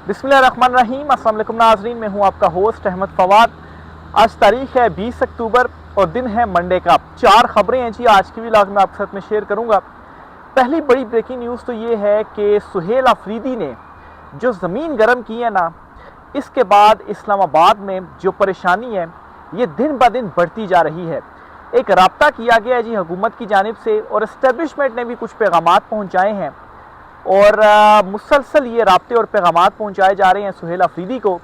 बिस्मिल्लाहिर्रहमानिर्रहीम। अस्सलाम वालेकुम नाज़रीन, मैं हूं आपका होस्ट अहमद फवाद। आज तारीख है 20 अक्टूबर और दिन है मंडे का। 4 खबरें हैं जी आज की व्लॉग में आपके साथ में शेयर करूंगा। पहली बड़ी ब्रेकिंग न्यूज़ तो ये है कि सुहेल अफरीदी ने जो ज़मीन गर्म की है ना, इसके बाद इस्लामाबाद में जो परेशानी है ये दिन ब दिन बढ़ती जा रही है। एक राब्ता किया गया है जी हुकूमत की जानिब से और इस्टेब्लिशमेंट ने भी कुछ पैगामात पहुँचाए हैं और मुसलसल ये राब्ते और पैगामात पहुँचाए जा रहे हैं सुहेल अफरीदी को।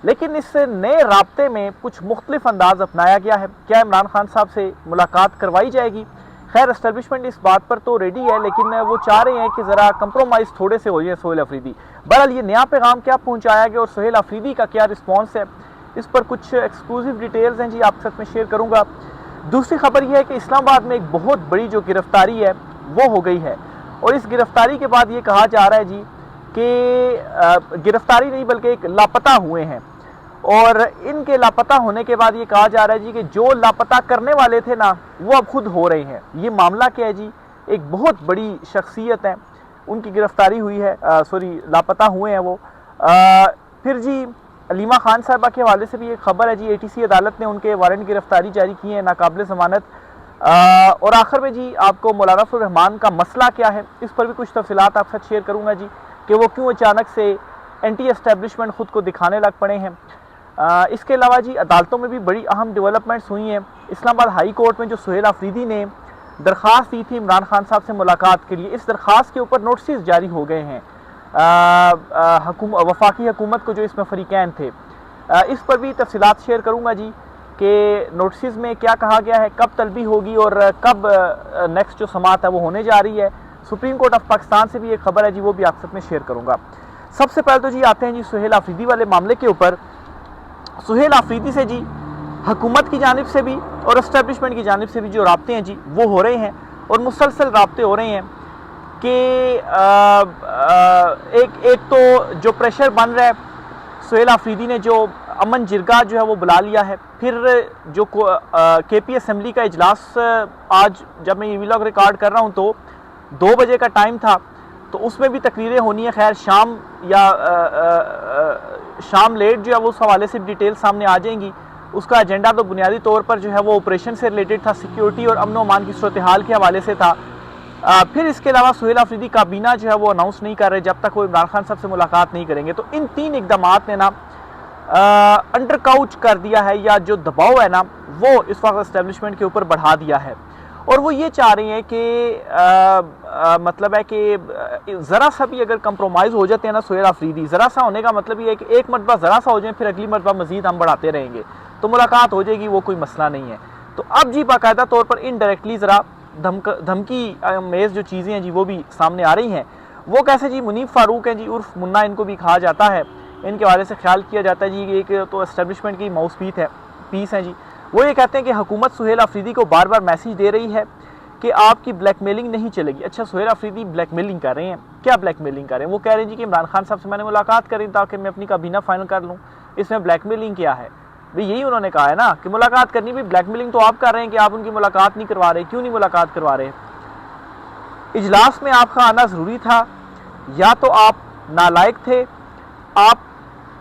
लेकिन इस नए राब्ते में कुछ मुख्तलिफ अंदाज़ अपनाया गया है। क्या इमरान खान साहब से मुलाकात करवाई जाएगी? खैर, एस्टेब्लिशमेंट इस बात पर तो रेडी है, लेकिन वो चाह रहे हैं कि ज़रा कंप्रोमाइज़ थोड़े से हो जाए सुहेल अफरीदी। बहरहाल ये नया पैगाम क्या पहुँचाया गया और सुहेल अफरीदी का क्या रिस्पॉन्स है, इस पर कुछ एक्सक्लूसिव डिटेल्स हैं जी आपके साथ में शेयर करूँगा। दूसरी खबर यह है कि इस्लामाबाद में एक बहुत बड़ी जो गिरफ्तारी है वो हो गई है और इस गिरफ्तारी के बाद ये कहा जा रहा है जी कि गिरफ्तारी नहीं बल्कि एक लापता हुए हैं और इनके लापता होने के बाद ये कहा जा रहा है जी कि जो लापता करने वाले थे ना वो अब खुद हो रहे हैं। ये मामला क्या है जी? एक बहुत बड़ी शख्सियत है, उनकी गिरफ्तारी हुई है, लापता हुए हैं वो। फिर जी अलीमा खान साहबा के हवाले से भी एक खबर है जी, ATC अदालत ने उनके वारंट गिरफ्तारी जारी किए हैं नाकाबिल ज़मानत। और आखिर में जी आपको मौलाना फजल रहमान का मसला क्या है, इस पर भी कुछ तफसीलात आपके साथ शेयर करूंगा जी कि वो क्यों अचानक से एंटी एस्टेब्लिशमेंट खुद को दिखाने लग पड़े हैं। इसके अलावा जी अदालतों में भी बड़ी अहम डेवलपमेंट्स हुई हैं। इस्लामाबाद हाई कोर्ट में जो सुहेल अफरीदी ने दरख्वास्त दी थी इमरान खान साहब से मुलाकात के लिए, इस दरख्वास्त के ऊपर नोटिस जारी हो गए हैं वफाकी हुकूमत को जो इसमें फरीकैन थे। इस पर भी तफसीलात शेयर करूँगा जी कि नोटिस में क्या कहा गया है, कब तलबी होगी और कब नेक्स्ट जो समात है वो होने जा रही है। सुप्रीम कोर्ट ऑफ पाकिस्तान से भी एक खबर है जी, वो भी आप सब में शेयर करूंगा। सबसे पहले तो जी आते हैं जी सुहेल अफरीदी वाले मामले के ऊपर। सुहेल अफरीदी से जी हुकूमत की जानिब से भी और एस्टेब्लिशमेंट की जानिब से भी जो राब्ते हैं जी वो हो रहे हैं और मुसलसल राब्ते हो रहे हैं कि एक तो जो प्रेशर बन रहा है, सुहेल अफरीदी ने जो अमन जिरगा जो है वो बुला लिया है। फिर जो KP असम्बली का इजलास आज जब मैं ये व्लॉग रिकॉर्ड कर रहा हूँ तो 2 बजे का टाइम था, तो उसमें भी तकरीरें होनी है। खैर शाम लेट जो है वो उस हवाले से भी डिटेल सामने आ जाएंगी। उसका एजेंडा तो बुनियादी तौर पर जो है वो ऑपरेशन से रिलेटेड था, सिक्योरिटी और अमन अमान की सूरत हाल के हवाले से था। फिर इसके अलावा सुहेल अफरीदी काबीना जो है वो अनाउंस नहीं कर रहे जब तक वो इमरान खान साहब से मुलाकात नहीं करेंगे। तो इन 3 इकदामात ने ना अंडरकाउच कर दिया है, या जो दबाव है ना वो इस वक्त एस्टेब्लिशमेंट के ऊपर बढ़ा दिया है। और वो ये चाह रही हैं कि मतलब है कि ज़रा सा भी अगर कंप्रोमाइज़ हो जाते हैं ना सुहेल अफरीदी, ज़रा सा होने का मतलब ये है कि एक मरतबा ज़रा सा हो जाए, फिर अगली मरतबा मज़ीद हम बढ़ाते रहेंगे तो मुलाकात हो जाएगी, वो कोई मसला नहीं है। तो अब जी बाकायदा तौर पर इनडायरेक्टली ज़रा धमकी मेज़ जो चीज़ें हैं जी वो भी सामने आ रही हैं। वो कैसे जी? मुनीब फारूक हैं जी, उर्फ मुन्ना इनको भी कहा जाता है, इनके हवाले से ख्याल किया जाता है जी एक तो एस्टेब्लिशमेंट की माउस पीस हैं जी। वो ये कहते हैं कि हुकूमत सुहेल अफरीदी को बार बार मैसेज दे रही है कि आपकी ब्लैकमेलिंग नहीं चलेगी। अच्छा, सुहेल अफरीदी ब्लैकमेलिंग कर रहे हैं? क्या ब्लैकमेलिंग कर रहे हैं? वो कह रहे हैं जी कि इमरान खान साहब से मैंने मुलाकात करी ताकि मैं अपनी काबीना फाइनल कर लूँ। इसमें ब्लैकमेलिंग क्या है भाई? यही उन्होंने कहा है ना कि मुलाकात करनी। भी ब्लैकमेलिंग तो आप कर रहे हैं कि आप उनकी मुलाकात नहीं करवा रहे। क्यों नहीं मुलाकात करवा रहे? इजलास में आपका आना ज़रूरी था, या तो आप नालायक थे, आप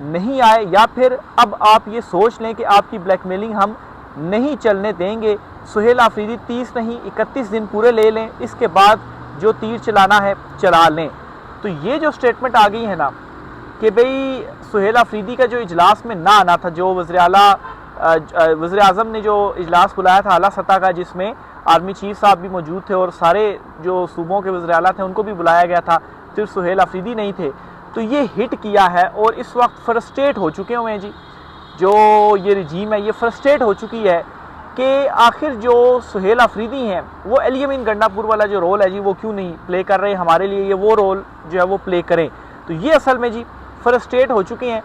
नहीं आए, या फिर अब आप ये सोच लें कि आपकी ब्लैकमेलिंग हम नहीं चलने देंगे। सुहेल अफरीदी 30 नहीं 31 दिन पूरे ले लें, इसके बाद जो तीर चलाना है चला लें। तो ये जो स्टेटमेंट आ गई है ना कि भाई सुहेल अफरीदी का जो इजलास में ना आना था, जो वज़ीर आज़म ने जो इजलास बुलाया था आला सतह का, जिसमें आर्मी चीफ साहब भी मौजूद थे और सारे जो सूबों के वज़ीर आला थे उनको भी बुलाया गया था, सिर्फ सुहेल अफरीदी नहीं थे। तो ये हिट किया है और इस वक्त फ्रस्ट्रेट हो चुके हुए हैं जी, जो ये रजीम है ये फ्रस्ट्रेट हो चुकी है कि आखिर जो सुहेल अफरीदी हैं वो एल यमीन गंडापुर वाला जो रोल है जी वो क्यों नहीं प्ले कर रहे हमारे लिए, ये वो रोल जो है वो प्ले करें। तो ये असल में जी फ्रस्ट्रेट हो चुके हैं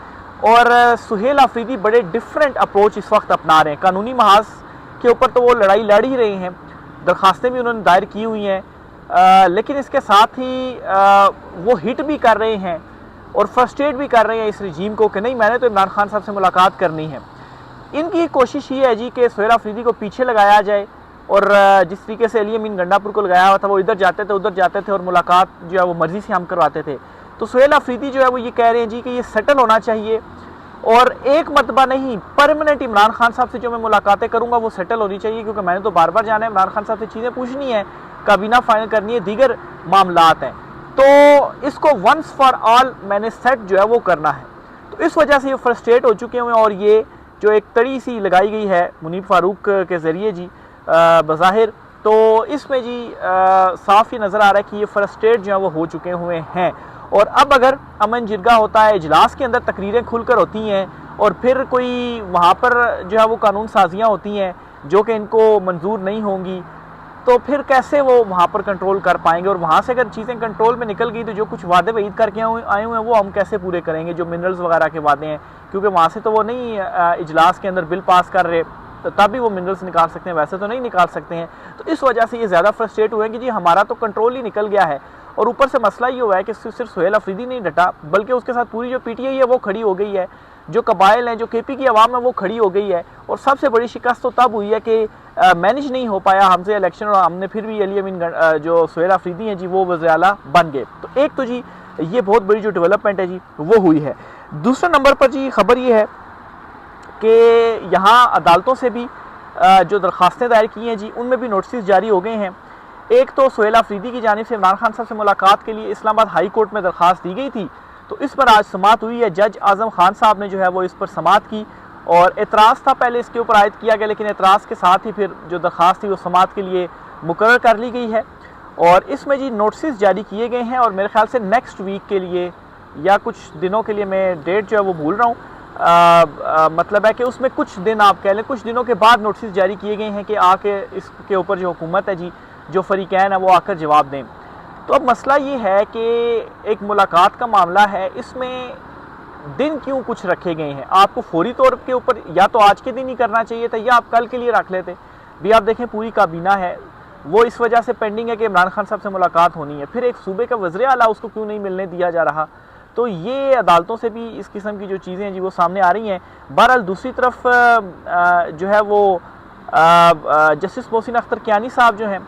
और सुहेल अफरीदी बड़े डिफरेंट अप्रोच इस वक्त अपना रहे हैं। कानूनी महाज के ऊपर तो वो लड़ाई लड़ ही रहे हैं, दरख्वास्तें भी उन्होंने दायर की हुई हैं, लेकिन इसके साथ ही वो हिट भी कर रहे हैं और फ्रस्ट्रेट भी कर रहे हैं इस रजीम को कि नहीं, मैंने तो इमरान खान साहब से मुलाकात करनी है। इनकी कोशिश ये है जी कि सुहेल अफरीदी को पीछे लगाया जाए और जिस तरीके से अली अमीन गंडापुर को लगाया हुआ था, वो इधर जाते थे उधर जाते थे और मुलाकात जो है वो मर्जी से हम करवाते थे। तो सुहेल अफरीदी जो है वो ये कह रहे हैं जी कि ये सेटल होना चाहिए, और एक मरतबा नहीं, परमानेंट इमरान खान साहब से जो मैं मुलाकातें करूंगा वो सेटल होनी चाहिए, क्योंकि मैंने तो बार बार जाना है, इमरान खान साहब से चीज़ें पूछनी है, काबीना फाइनल करनी है, दीगर मामलात हैं, तो इसको वंस फॉर ऑल मैंने सेट जो है वो करना है। तो इस वजह से ये फ्रस्ट्रेट हो चुके हैं, और ये जो एक तड़ी सी लगाई गई है मुनीब फारूक के ज़रिए जी बज़ाहिर, तो इसमें जी साफ ही नज़र आ रहा है कि ये फ्रस्ट्रेट जो है वो हो चुके हुए हैं। और अब अगर अमन जिरगा होता है, इजलास के अंदर तकरीरें खुलकर होती हैं, और फिर कोई वहाँ पर जो है वो कानून साजियाँ होती हैं जो कि इनको मंजूर नहीं होंगी, तो फिर कैसे वो वहाँ पर कंट्रोल कर पाएंगे, और वहाँ से अगर चीज़ें कंट्रोल में निकल गई तो जो कुछ वादे वईद करके आए हुए हैं वो हम कैसे पूरे करेंगे, जो मिनरल्स वगैरह के वादे हैं, क्योंकि वहाँ से तो वो नहीं इजलास के अंदर बिल पास कर रहे, तो तब भी वो मिनरल्स निकाल सकते हैं, वैसे तो नहीं निकाल सकते हैं। तो इस वजह से ये ज़्यादा फ्रस्ट्रेट हुए हैं कि जी हमारा तो कंट्रोल ही निकल गया है, और ऊपर से मसला ये हुआ है कि सिर्फ सुहेल अफरीदी नहीं डटा, बल्कि उसके साथ पूरी जो पीटीआई है वो खड़ी हो गई है, जो कबाइल हैं, जो केपी की आवाम है वो खड़ी हो गई है। और सबसे बड़ी शिकस्त तो तब हुई है कि मैनेज नहीं हो पाया हमसे इलेक्शन, और हमने फिर भी अली अमीन जो सुहेल अफरीदी हैं जी वो वज़ीर आला बन गए। तो एक तो जी ये बहुत बड़ी जो डेवलपमेंट है जी वो हुई है। दूसरे नंबर पर जी खबर ये है कि यहाँ अदालतों से भी जो दरख्वास्तें दायर की हैं जी उनमें भी नोटिस जारी हो गए हैं। एक तो सुहेल अफरीदी की जानिब से इमरान खान साहब से मुलाकात के लिए इस्लामाबाद हाई कोर्ट में दरख्वास्त दी गई थी, तो इस पर आज समाअत हुई है। जज आज़म खान साहब ने जो है वो इस पर समाअत की, और एतराज़ था पहले इसके ऊपर आयद किया गया, लेकिन एतराज़ के साथ ही फिर जो दरख्वास्त थी वो समाअत के लिए मुकर्रर कर ली गई है। और इसमें जी नोटिस जारी किए गए हैं, और मेरे ख्याल से नेक्स्ट वीक के लिए या कुछ दिनों के लिए, मैं डेट जो है वो भूल रहा हूँ, मतलब है कि उसमें कुछ दिन आप कह लें, कुछ दिनों के बाद नोटिस जारी किए गए हैं कि आके इसके ऊपर जो हुकूमत है जी, जो फरीकैन है वो आकर जवाब दें। तो अब मसला ये है कि एक मुलाकात का मामला है, इसमें दिन क्यों कुछ रखे गए हैं? आपको फौरी तौर के ऊपर या तो आज के दिन ही करना चाहिए था, या आप कल के लिए रख लेते भी। आप देखें पूरी काबीना है वो इस वजह से पेंडिंग है कि इमरान खान साहब से मुलाकात होनी है, फिर एक सूबे का वज़ीर आला उसको क्यों नहीं मिलने दिया जा रहा। तो ये अदालतों से भी इस किस्म की जो चीज़ें हैं जी वो सामने आ रही हैं। बहरहाल दूसरी तरफ जो है वो जस्टिस मोहसिन अख्तर कियानी साहब जो हैं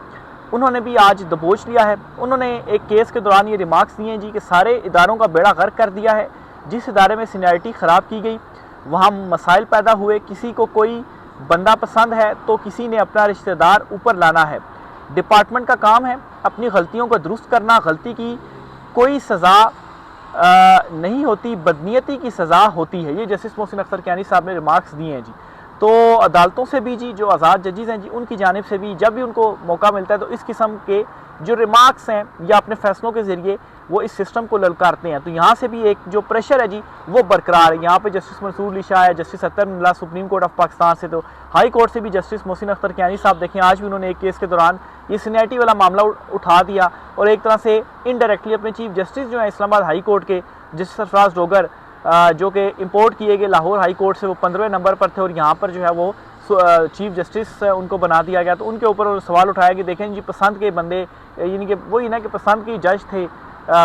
उन्होंने भी आज दबोच लिया है। उन्होंने एक केस के दौरान ये रिमार्क्स दिए हैं जी कि सारे इदारों का बेड़ा गर्क कर दिया है। जिस इदारे में सीनियरिटी ख़राब की गई वहाँ मसाइल पैदा हुए, किसी को कोई बंदा पसंद है तो किसी ने अपना रिश्तेदार ऊपर लाना है। डिपार्टमेंट का काम है अपनी गलतियों को दुरुस्त करना, गलती की कोई सज़ा नहीं होती, बदनीयती की सज़ा होती है। ये जस्टिस मोहसिन अख्तर कियानी साहब ने रिमार्क्स दिए हैं जी। तो अदालतों से भी जी जो आज़ाद जजेज़ हैं जी उनकी जानिब से भी जब भी उनको मौका मिलता है तो इस किस्म के जो रिमार्क्स हैं या अपने फैसलों के ज़रिए वो इस सिस्टम को ललकारते हैं। तो यहाँ से भी एक जो प्रेशर है जी वो बरकरार है। यहाँ पे जस्टिस मंसूर अली शाह है, justice Athar Minallah supreme court of Pakistan से, तो हाई कोर्ट से भी जस्टिस मोहसिन अख्तर कियानी साहब देखें आज भी उन्होंने एक केस के दौरान ये सीनियरिटी वाला मामला उठा दिया, और एक तरह से इनडायरेक्टली अपने चीफ जस्टिस जो है इस्लामाबाद हाई कोर्ट के जस्टिस सरफराज डोगर जो कि इंपोर्ट किए गए लाहौर हाई कोर्ट से, वो 15वें नंबर पर थे, और यहाँ पर जो है वो चीफ जस्टिस उनको बना दिया गया। तो उनके ऊपर सवाल उठाया कि देखें जी पसंद के बंदे, यानी कि वही ना कि पसंद के जज थे,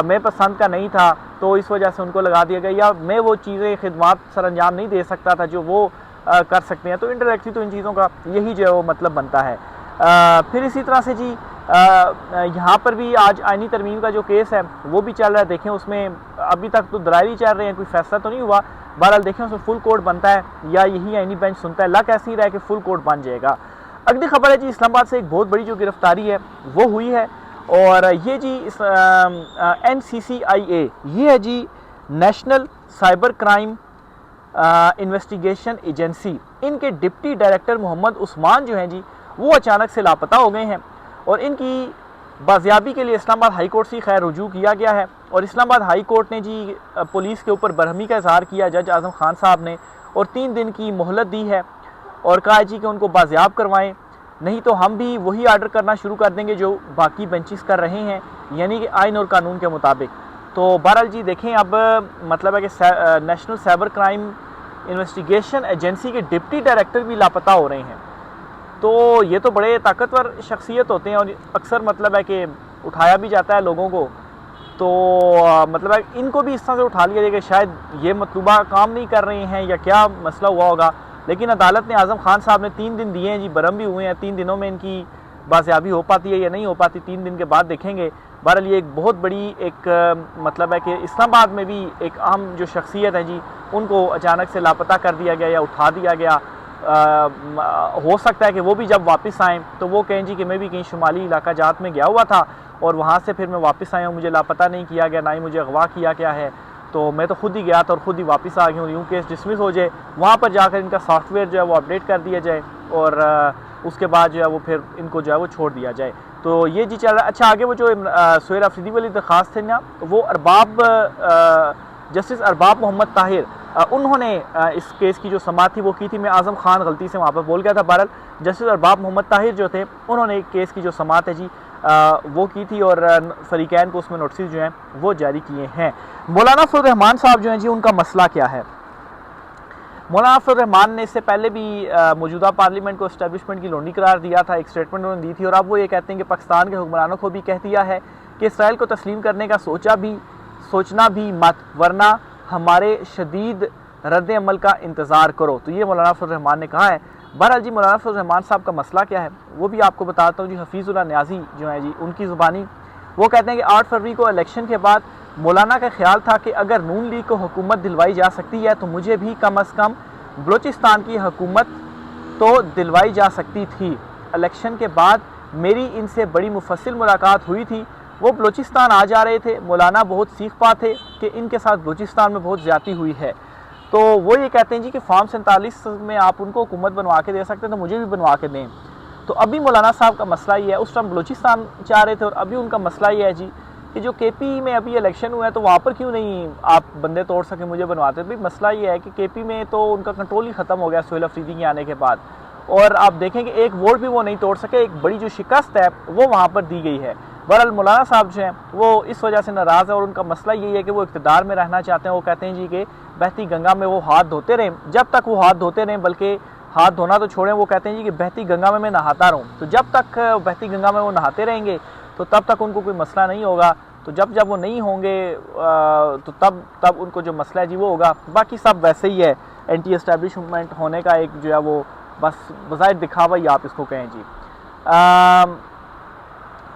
मैं पसंद का नहीं था तो इस वजह से उनको लगा दिया गया, या मैं वो चीज़ें खिदमात सर अंजाम नहीं दे सकता था जो वो कर सकते हैं। तो इनडायरेक्टली तो इन चीज़ों का यही जो है वो मतलब बनता है। फिर इसी तरह से जी यहाँ पर भी आज आईनी तरमीम का जो केस है वो भी चल रहा है। देखें उसमें अभी तक तो दलाली चल रहे हैं, कोई फैसला तो नहीं हुआ। बहरहाल देखें उसमें फुल कोर्ट बनता है या यही आईनी बेंच सुनता है। लग ऐसे ही रहा है कि फुल कोर्ट बन जाएगा। अगली खबर है जी इस्लामाबाद से एक बहुत बड़ी जो गिरफ्तारी है वो हुई है, और ये जी NCCIA ये है जी National Cyber Crime Investigation Agency. इनके डिप्टी डायरेक्टर मोहम्मद उस्मान जो हैं जी वो अचानक से लापता हो गए हैं, और इनकी बाजियाबी के लिए इस्लामाबाद हाई कोर्ट से खैर रुजू किया गया है। और इस्लामाबाद हाई कोर्ट ने जी पुलिस के ऊपर बरहमी का इजहार किया जज आज़म खान साहब ने, और 3 दिन की मोहलत दी है, और कहा जी कि उनको बाजियाब करवाएं, नहीं तो हम भी वही आर्डर करना शुरू कर देंगे जो बाकी बेंचेस कर रहे हैं, यानी कि आइन और कानून के मुताबिक। तो बहरहाल जी देखें अब मतलब है कि national Cyber Crime Investigation agency के डिप्टी डायरेक्टर भी लापता हो रहे हैं। तो ये तो बड़े ताकतवर शख्सियत होते हैं, और अक्सर मतलब है कि उठाया भी जाता है लोगों को। तो मतलब है इनको भी इस तरह से उठा लिया जाएगा, शायद ये मतलूबा काम नहीं कर रहे हैं या क्या मसला हुआ होगा। लेकिन अदालत ने आज़म खान साहब ने 3 दिन दिए हैं जी, बरहम भी हुए हैं। 3 दिनों में इनकी बाजियाबी हो पाती है या नहीं हो पाती, 3 दिन के बाद देखेंगे। बहरहाल ये एक बहुत बड़ी एक मतलब है कि इस्लामाबाद में भी एक अहम जो शख्सियत है जी, उनको अचानक से लापता कर दिया गया या उठा दिया गया। हो सकता है कि वो भी जब वापस आएँ तो वो कहें जी कि मैं भी कहीं शुमाली इलाका जात में गया हुआ था और वहाँ से फिर मैं वापस आया हूँ, मुझे लापता नहीं किया गया, ना ही मुझे अगवा किया गया है, तो मैं तो खुद ही गया था और ख़ुद ही वापस आ गया हूँ। यूँ केस डिसमिस हो जाए, वहाँ पर जाकर इनका सॉफ्टवेयर जो है वो अपडेट कर दिया जाए और उसके बाद जो है वो फिर इनको जो है वो छोड़ दिया जाए। तो ये जी चल रहा है। अच्छा, आगे वो जो सुहेल अफरीदी वाली दरख्वास्त थी ना, वो जस्टिस अरबाब मोहम्मद ताहिर, उन्होंने इस केस की जो समाअत थी वो की थी। मैं आज़म खान गलती से वहाँ पर बोल गया था। बहरहाल जस्टिस अरबाब मोहम्मद ताहिर जो थे, उन्होंने केस की जो समाअत है जी वो की थी और फरीकैन को उसमें नोटिस जो हैं वो जारी किए हैं। मौलाना फजल रहमान साहब जो हैं जी, उनका मसला क्या है? मौलाना फजल रहमान ने इससे पहले भी मौजूदा पार्लियामेंट को इस्टेब्लिशमेंट की लोनी करार दिया था, एक स्टेटमेंट उन्होंने दी थी और अब वो ये कहते हैं कि पाकिस्तान के हुक्मरानों को भी कह दिया है कि इसराइल को तस्लीम करने का सोचना भी मत, वरना हमारे शदीद रद्द अमल का इंतज़ार करो। तो ये मौलाना फजल रहमान ने कहा है। बहरहाल जी, मौलाना फजल रहमान साहब का मसला क्या है वो भी आपको बताता हूँ जी। हफीज़ुल्लाह न्याज़ी जो है जी, उनकी ज़ुबानी वो कहते हैं कि 8 फरवरी को इलेक्शन के बाद मौलाना का ख्याल था कि अगर नून लीग को हुकूमत दिलवाई जा सकती है तो मुझे भी कम अज़ कम बलूचिस्तान की हुकूमत तो दिलवाई जा सकती थी। इलेक्शन के बाद मेरी इनसे बड़ी मुफस्सिल मुलाकात हुई थी। वो बलूचिस्तान आ जा रहे थे। मौलाना बहुत सीख पा थे कि इनके साथ बलूचिस्तान में बहुत ज़्यादती हुई है। तो वो ये कहते हैं जी कि फॉर्म 47 में आप उनको हुकूमत बनवा के दे सकते हैं, तो मुझे भी बनवा के दें। तो अभी मौलाना साहब का मसला ये है, उस टाइम बलूचिस्तान चाह रहे थे और अभी उनका मसला ये है जी कि जो केपी में अभी इलेक्शन हुआ है तो वहाँ पर क्यों नहीं आप बंदे तोड़ सके, मुझे बनवाते। भाई मसला ये है कि केपी में तो उनका कंट्रोल ही ख़त्म हो गया सुहेल अफरीदी के आने के बाद, और आप देखें कि एक वोट भी वो नहीं तोड़ सके। एक बड़ी जो शिकस्त है वो वहाँ पर दी गई है। बहरहाल मौलाना साहब जो हैं वो इस वजह से नाराज़ है और उनका मसला यही है कि वो इक़्तिदार में रहना चाहते हैं। वो कहते हैं जी कि बहती गंगा में वो हाथ धोते रहें, जब तक वो हाथ धोते रहें, बल्कि हाथ धोना तो छोड़ें, वो कहते हैं जी कि बहती गंगा में मैं नहाता रहूँ। तो जब तक बहती गंगा में वो नहाते रहेंगे तो तब तक उनको कोई मसला नहीं होगा। तो जब वो नहीं होंगे तो तब उनको जो मसला है जी वो होगा। बाकी सब वैसे ही है, एंटी एस्टैब्लिशमेंट होने का एक जो है वो बस बज़ाहिर दिखावा ही आप इसको कहें जी।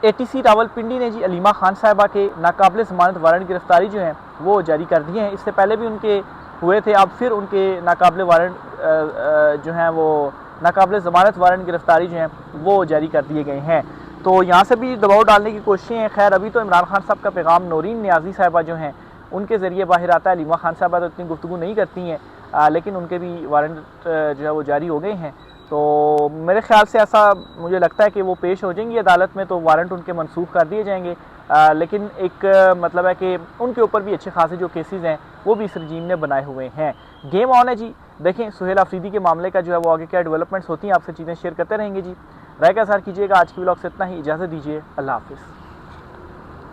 ATC रावलपिंडी ने जी अलीमा खान साहिबा के नाकाबिल ज़मानत वारंट गिरफ्तारी जो हैं वो जारी कर दिए हैं। इससे पहले भी उनके हुए थे, अब फिर उनके नाकाबिल वारंट जो हैं वो नाकाबिल ज़मानत वारंट गिरफ्तारी जो हैं वो जारी कर दिए गए हैं। तो यहाँ से भी दबाव डालने की कोशिशें हैं। खैर अभी तो इमरान खान साहब का पैगाम नौरीन नियाज़ी साहिबा जो हैं उनके ज़रिए बाहर आता है। अलीमा खान साहिबा तो इतनी गुफ्तगू नहीं करती हैं, लेकिन उनके भी वारंट जो है वो जारी हो गए हैं। तो मेरे ख्याल से ऐसा मुझे लगता है कि वो पेश हो जाएंगी अदालत में, तो वारंट उनके मनसूख कर दिए जाएंगे। लेकिन एक मतलब है कि उनके ऊपर भी अच्छे खासे जो केसेस हैं वो भी इस रजीम ने बनाए हुए हैं। गेम ऑन है जी। देखें सुहेल अफरीदी के मामले का जो है वो आगे क्या डेवलपमेंट्स होती हैं, आपसे चीज़ें शेयर करते रहेंगे जी। राय का सार कीजिएगा। आज की व्लॉग से इतना ही, इजाज़त दीजिए। अल्लाह हाफिज़।